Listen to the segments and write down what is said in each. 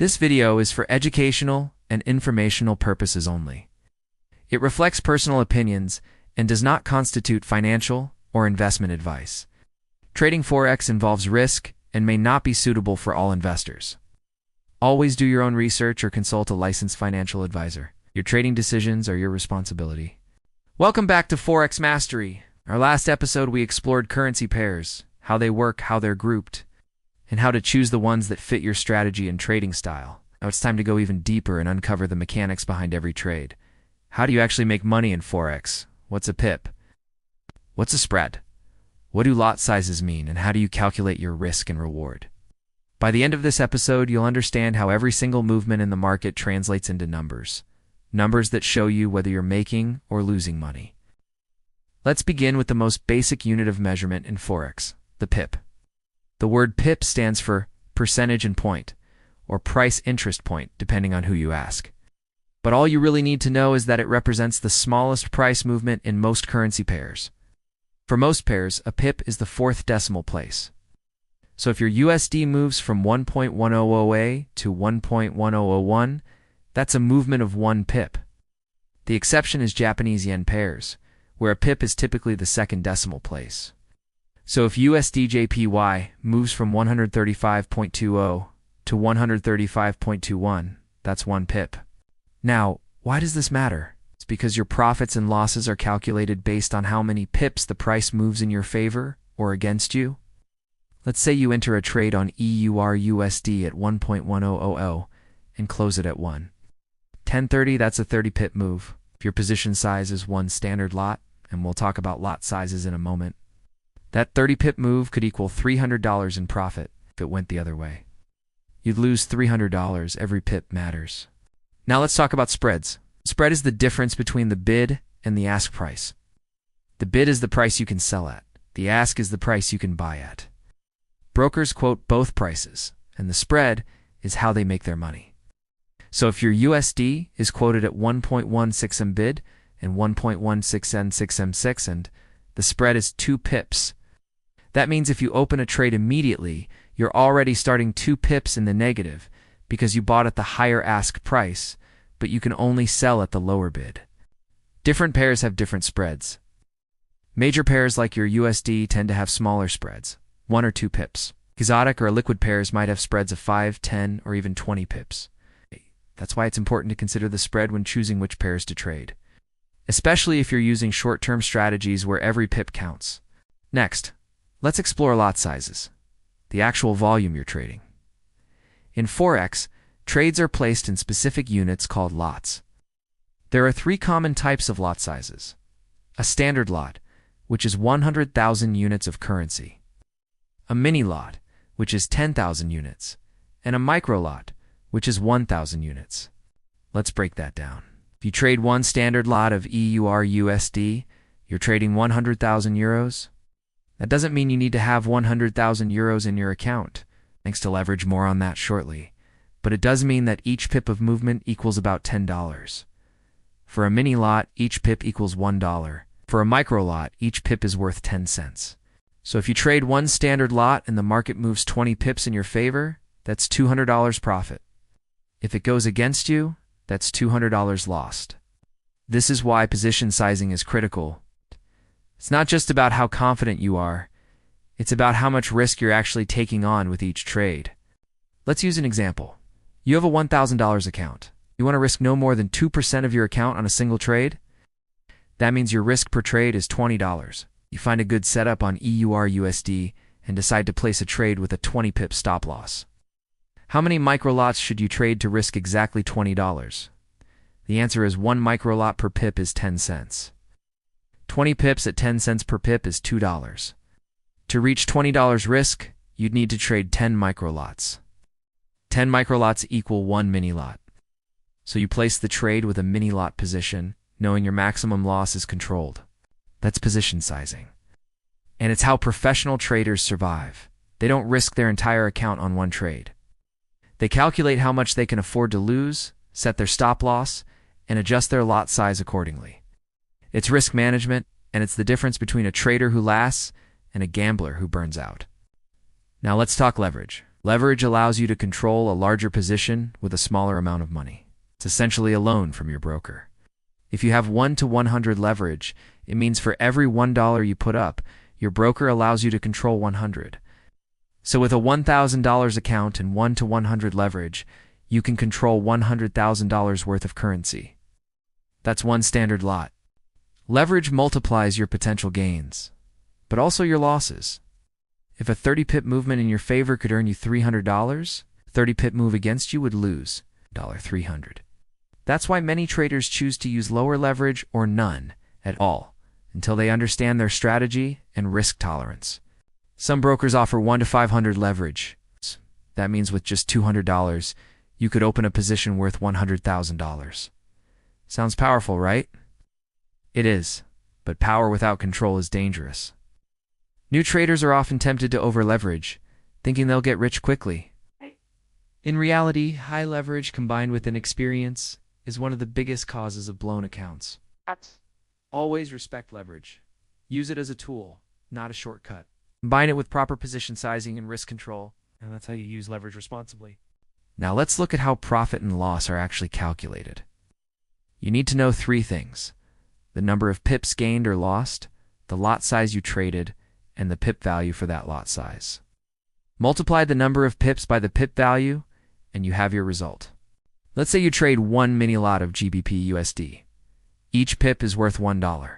This video is for educational and informational purposes only. It reflects personal opinions and does not constitute financial or investment advice. Trading Forex involves risk and may not be suitable for all investors. Always do your own research or consult a licensed financial advisor. Your trading decisions are your responsibility. Welcome back to Forex Mastery. Our last episode, we explored currency pairs, how they work, how they're grouped, and how to choose the ones that fit your strategy and trading style. Now it's time to go even deeper and uncover the mechanics behind every trade. How do you actually make money in Forex? What's a pip? What's a spread? What do lot sizes mean, and how do you calculate your risk and reward? By the end of this episode, you'll understand how every single movement in the market translates into numbers. Numbers that show you whether you're making or losing money. Let's begin with the most basic unit of measurement in Forex, the pip. The word pip stands for percentage and point, or price interest point, depending on who you ask. But all you really need to know is that it represents the smallest price movement in most currency pairs. For most pairs, a pip is the fourth decimal place. So if your USD moves from 1.1008 to 1.1001, that's a movement of 1 pip. The exception is Japanese yen pairs, where a pip is typically the second decimal place. So if USD/JPY moves from 135.20 to 135.21, that's 1 pip. Now, why does this matter? It's because your profits and losses are calculated based on how many pips the price moves in your favor or against you. Let's say you enter a trade on EUR/USD at 1.1000 and close it at 1.1030. That's a 30 pip move. If your position size is one standard lot, and we'll talk about lot sizes in a moment, that 30 pip move could equal $300 in profit if it went the other way. You'd lose $300. Every pip matters. Now let's talk about spreads. Spread is the difference between the bid and the ask price. The bid is the price you can sell at. The ask is the price you can buy at. Brokers quote both prices, and the spread is how they make their money. So if your USD is quoted at 1.16M bid and 1.16N6M6 and the spread is 2 pips, that means if you open a trade immediately, you're already starting 2 pips in the negative because you bought at the higher ask price, but you can only sell at the lower bid. Different pairs have different spreads. Major pairs like your USD tend to have smaller spreads, 1 or 2 pips. Exotic or liquid pairs might have spreads of 5, 10, or even 20 pips. That's why it's important to consider the spread when choosing which pairs to trade, especially if you're using short-term strategies where every pip counts. Next, let's explore lot sizes, the actual volume you're trading. In Forex, trades are placed in specific units called lots. There are 3 common types of lot sizes. A standard lot, which is 100,000 units of currency. A mini lot, which is 10,000 units. And a micro lot, which is 1,000 units. Let's break that down. If you trade one standard lot of EUR/USD, you're trading 100,000 euros. That doesn't mean you need to have 100,000 euros in your account. Thanks to leverage, more on that shortly. But it does mean that each pip of movement equals about $10. For a mini lot, each pip equals $1. For a micro lot, each pip is worth 10 cents. So if you trade one standard lot and the market moves 20 pips in your favor, that's $200 profit. If it goes against you, that's $200 lost. This is why position sizing is critical. It's not just about how confident you are. It's about how much risk you're actually taking on with each trade. Let's use an example. You have a $1,000 account. You want to risk no more than 2% of your account on a single trade? That means your risk per trade is $20. You find a good setup on EUR/USD and decide to place a trade with a 20 pip stop loss. How many micro lots should you trade to risk exactly $20? The answer is 1 micro lot per pip is 10 cents. 20 pips at 10 cents per pip is $2. To reach $20 risk, you'd need to trade 10 micro lots. 10 micro lots equal 1 mini lot. So you place the trade with a mini lot position, knowing your maximum loss is controlled. That's position sizing. And it's how professional traders survive. They don't risk their entire account on one trade. They calculate how much they can afford to lose, set their stop loss, and adjust their lot size accordingly. It's risk management, and it's the difference between a trader who lasts and a gambler who burns out. Now let's talk leverage. Leverage allows you to control a larger position with a smaller amount of money. It's essentially a loan from your broker. If you have 1 to 100 leverage, it means for every $1 you put up, your broker allows you to control 100. So with a $1,000 account and 1 to 100 leverage, you can control $100,000 worth of currency. That's one standard lot. Leverage multiplies your potential gains, but also your losses. If a 30-pip movement in your favor could earn you $300, 30-pip move against you would lose $300. That's why many traders choose to use lower leverage or none at all until they understand their strategy and risk tolerance. Some brokers offer 1 to 500 leverage. That means with just $200, you could open a position worth $100,000. Sounds powerful, right? It is, but power without control is dangerous. New traders are often tempted to over-leverage, thinking they'll get rich quickly. In reality, high leverage combined with inexperience is one of the biggest causes of blown accounts. Always respect leverage. Use it as a tool, not a shortcut. Combine it with proper position sizing and risk control, and that's how you use leverage responsibly. Now let's look at how profit and loss are actually calculated. You need to know 3 things: the number of pips gained or lost, the lot size you traded, and the pip value for that lot size. Multiply the number of pips by the pip value, and you have your result. Let's say you trade 1 mini lot of GBP USD. Each pip is worth $1.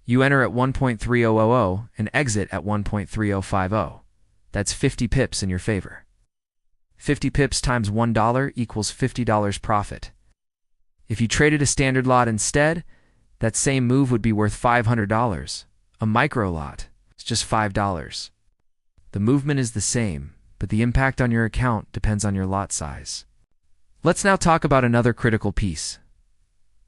You enter at 1.3000 and exit at 1.3050. That's 50 pips in your favor. 50 pips times $1 equals $50 profit. If you traded a standard lot instead, that same move would be worth $500. A micro lot is just $5. The movement is the same, but the impact on your account depends on your lot size. Let's now talk about another critical piece: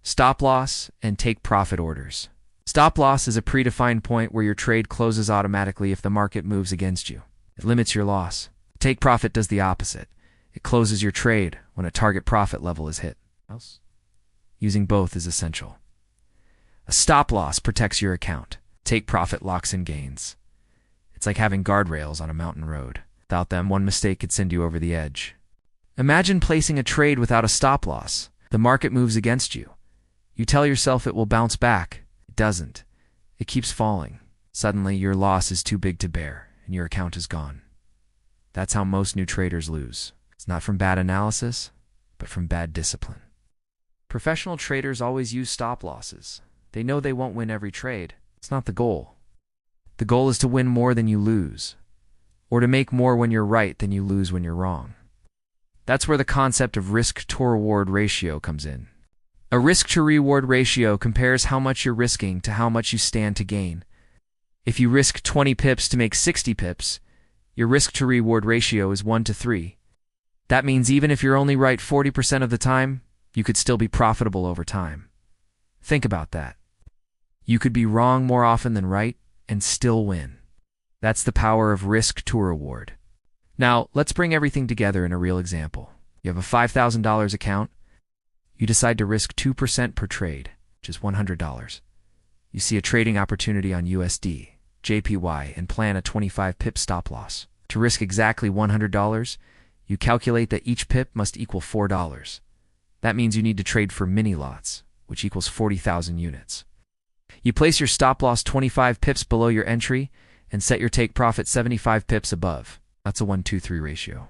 stop loss and take profit orders. Stop loss is a predefined point where your trade closes automatically if the market moves against you. It limits your loss. Take profit does the opposite. It closes your trade when a target profit level is hit. Using both is essential. A stop loss protects your account. Take profit locks in gains. It's like having guardrails on a mountain road. Without them, one mistake could send you over the edge. Imagine placing a trade without a stop loss. The market moves against you. You tell yourself it will bounce back. It doesn't. It keeps falling. Suddenly, your loss is too big to bear, and your account is gone. That's how most new traders lose. It's not from bad analysis, but from bad discipline. Professional traders always use stop losses. They know they won't win every trade. It's not the goal. The goal is to win more than you lose, or to make more when you're right than you lose when you're wrong. That's where the concept of risk-to-reward ratio comes in. A risk-to-reward ratio compares how much you're risking to how much you stand to gain. If you risk 20 pips to make 60 pips, your risk-to-reward ratio is 1 to 3. That means even if you're only right 40% of the time, you could still be profitable over time. Think about that. You could be wrong more often than right and still win. That's the power of risk-to-reward. Now, let's bring everything together in a real example. You have a $5,000 account. You decide to risk 2% per trade, which is $100. You see a trading opportunity on USD, JPY, and plan a 25 pip stop loss. To risk exactly $100, you calculate that each pip must equal $4. That means you need to trade for mini lots, which equals 40,000 units. You place your stop loss 25 pips below your entry and set your take profit 75 pips above. That's a 1-2-3 ratio.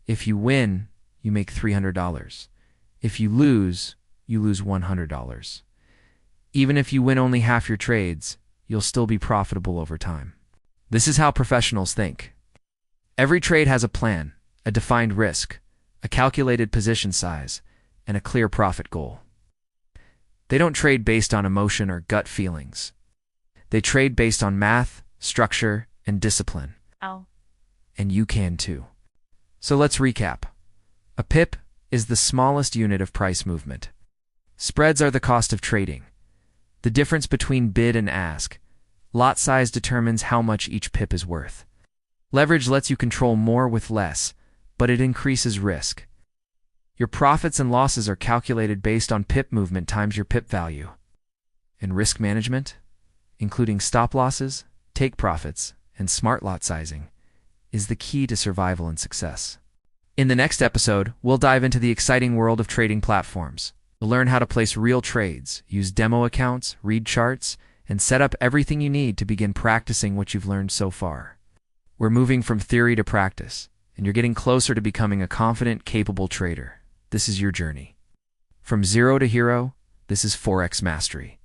If you win, you make $300. If you lose $100. Even if you win only half your trades, you'll still be profitable over time. This is how professionals think. Every trade has a plan, a defined risk, a calculated position size, and a clear profit goal. They don't trade based on emotion or gut feelings. They trade based on math, structure, and discipline. And you can too. So let's recap. A pip is the smallest unit of price movement. Spreads are the cost of trading, the difference between bid and ask. Lot size determines how much each pip is worth. Leverage lets you control more with less, but it increases risk. Your profits and losses are calculated based on pip movement times your pip value. And risk management, including stop losses, take profits, and smart lot sizing, is the key to survival and success. In the next episode, we'll dive into the exciting world of trading platforms. You'll learn how to place real trades, use demo accounts, read charts, and set up everything you need to begin practicing what you've learned so far. We're moving from theory to practice, and you're getting closer to becoming a confident, capable trader. This is your journey. From zero to hero, this is Forex Mastery.